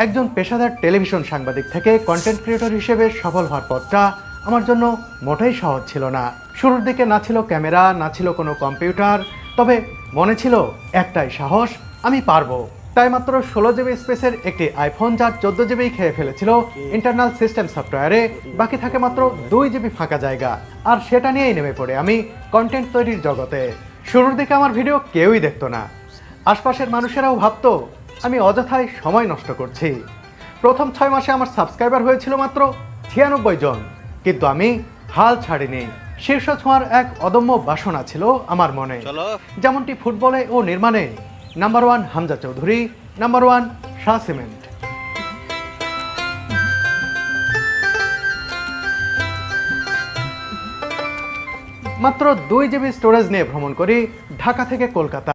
একজন পেশাদার টেলিভিশন সাংবাদিক থেকে কন্টেন্ট ক্রিয়েটর হিসেবে সফল হওয়ার পথটা আমার জন্য মোটেই সহজ ছিল না। শুরুর দিকে না ছিল ক্যামেরা, না ছিল কোনো কম্পিউটার, তবে মনে ছিল একটাই সাহস, আমি পারবো। তাই মাত্র 16 GB স্পেসের একটি আইফোন, যা 14 GB খেয়ে ফেলেছিল ইন্টারনাল সিস্টেম সফটওয়্যারে, বাকি থাকে মাত্র 2 GB ফাঁকা জায়গা। আর সেটা নিয়েই নেমে পড়ে আমি কন্টেন্ট তৈরির জগতে। শুরুর দিকে আমার ভিডিও কেউই দেখতো না, আশপাশের মানুষেরাও ভাবতো আমি অযথাই সময় নষ্ট করছি। প্রথম 6 মাসে আমার সাবস্ক্রাইবার হয়েছিল মাত্র 96 জন, কিন্তু আমি হাল ছাড়িনি। শীর্ষ ছোঁয়ার এক অদম্য বাসনা ছিল আমার মনে, যেমনটি ফুটবলে ও নির্মাণে number 1 Hamza Chowdhury, number 1 Shah cement. মাত্র 2 GB স্টোরেজ নিয়ে ভ্রমণ করি ঢাকা থেকে কলকাতা।